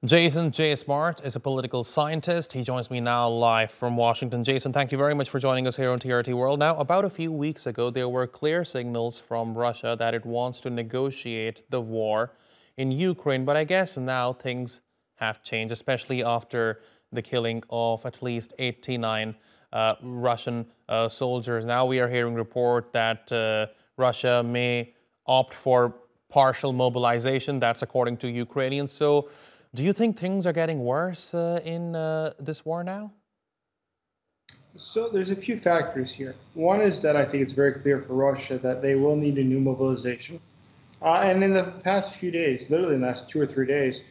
Jason J. Smart is a political scientist. He joins me now live from Washington. Jason, thank you very much for joining us here on TRT World. Now, about a few weeks ago, there were clear signals from Russia that it wants to negotiate the war in Ukraine. But I guess now things have changed, especially after the killing of at least 89 Russian soldiers. Now we are hearing report that Russia may opt for partial mobilization. That's according to Ukrainians. So do you think things are getting worse in this war now? So there's a few factors here. One is that I think it's very clear for Russia that they will need a new mobilization. And in the past few days, literally in the last 2 or 3 days,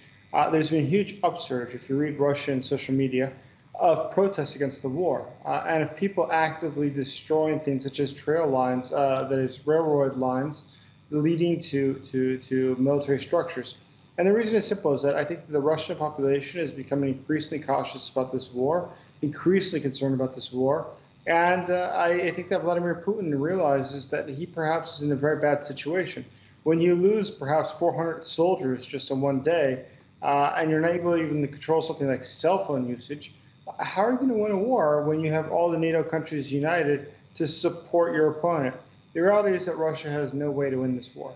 there's been a huge upsurge, if you read Russian social media, of protests against the war. And of people actively destroying things such as trail lines, that is railroad lines, leading to military structures. And the reason is simple, is that I think the Russian population is becoming increasingly cautious about this war, increasingly concerned about this war. And I think that Vladimir Putin realizes that he perhaps is in a very bad situation. When you lose perhaps 400 soldiers just in one day, and you're not able even to control something like cell phone usage, how are you going to win a war when you have all the NATO countries united to support your opponent? The reality is that Russia has no way to win this war.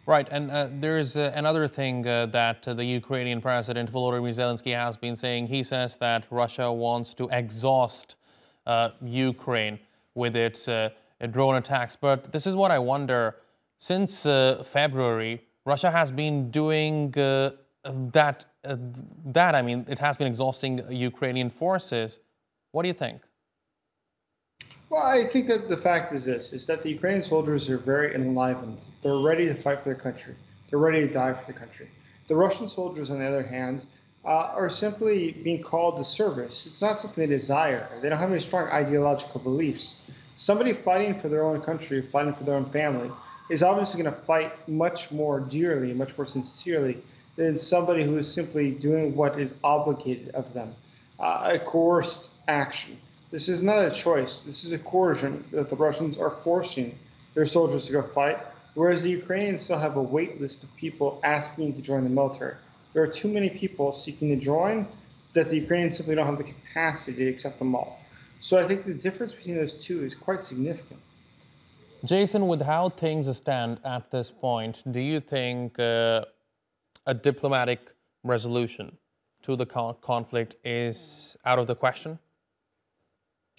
Right, and there's another thing that the Ukrainian President Volodymyr Zelensky has been saying. He says that Russia wants to exhaust Ukraine with its drone attacks. But this is what I wonder. Since February, Russia has been doing that. I mean, it has been exhausting Ukrainian forces. What do you think? Well, I think that the fact is this, is that the Ukrainian soldiers are very enlivened. They're ready to fight for their country. They're ready to die for the country. The Russian soldiers, on the other hand, are simply being called to service. It's not something they desire. They don't have any strong ideological beliefs. Somebody fighting for their own country, fighting for their own family, is obviously going to fight much more dearly, much more sincerely than somebody who is simply doing what is obligated of them, a coerced action. This is not a choice. This is a coercion that the Russians are forcing their soldiers to go fight, whereas the Ukrainians still have a wait list of people asking to join the military. There are too many people seeking to join that the Ukrainians simply don't have the capacity to accept them all. So I think the difference between those two is quite significant. Jason, with how things stand at this point, do you think a diplomatic resolution to the conflict is out of the question?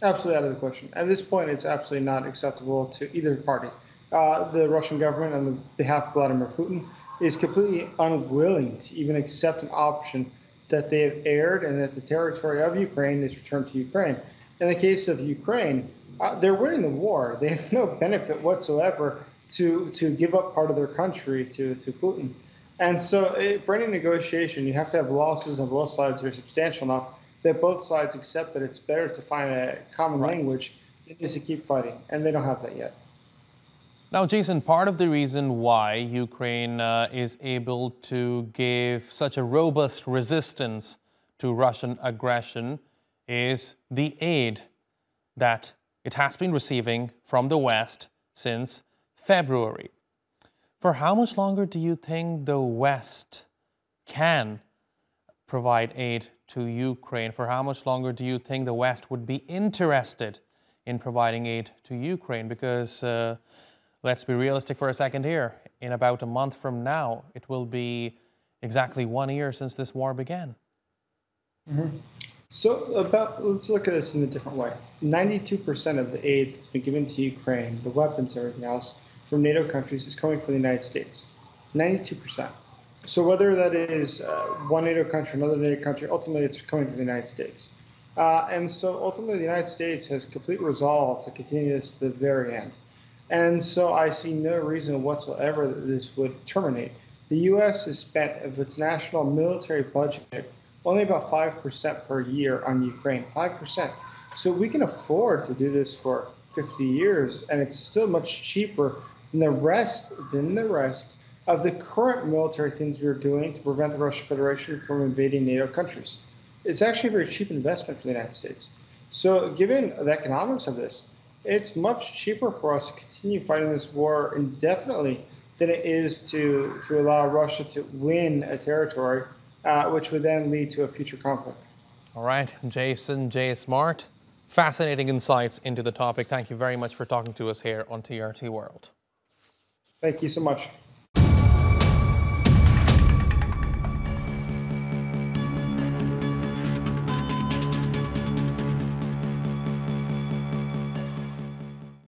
Absolutely out of the question. At this point, it's absolutely not acceptable to either party. The Russian government, on behalf of Vladimir Putin, is completely unwilling to even accept an option that they have aired and that the territory of Ukraine is returned to Ukraine. In the case of Ukraine, they're winning the war. They have no benefit whatsoever to give up part of their country to Putin. And so for any negotiation, you have to have losses on both sides that are substantial enough that both sides accept that it's better to find a common language than just to keep fighting. And they don't have that yet. Now, Jason, part of the reason why Ukraine is able to give such a robust resistance to Russian aggression is the aid that it has been receiving from the West since February. For how much longer do you think the West can provide aid to Ukraine? For how much longer do you think the West would be interested in providing aid to Ukraine? Because let's be realistic for a second here. In about a month from now, it will be exactly 1 year since this war began. Mm-hmm. So let's look at this in a different way. 92% of the aid that's been given to Ukraine, the weapons and everything else, from NATO countries is coming from the United States. 92%. So whether that is one NATO country, another NATO country, ultimately it's coming from the United States. And so ultimately the United States has complete resolve to continue this to the very end. And so I see no reason whatsoever that this would terminate. The U.S. has spent of its national military budget only about 5% per year on Ukraine, 5%. So we can afford to do this for 50 years, and it's still much cheaper than the rest of the current military things we're doing to prevent the Russian Federation from invading NATO countries. It's actually a very cheap investment for the United States. So given the economics of this, it's much cheaper for us to continue fighting this war indefinitely than it is to allow Russia to win a territory which would then lead to a future conflict. All right, Jason J. Smart, fascinating insights into the topic. Thank you very much for talking to us here on TRT World. Thank you so much.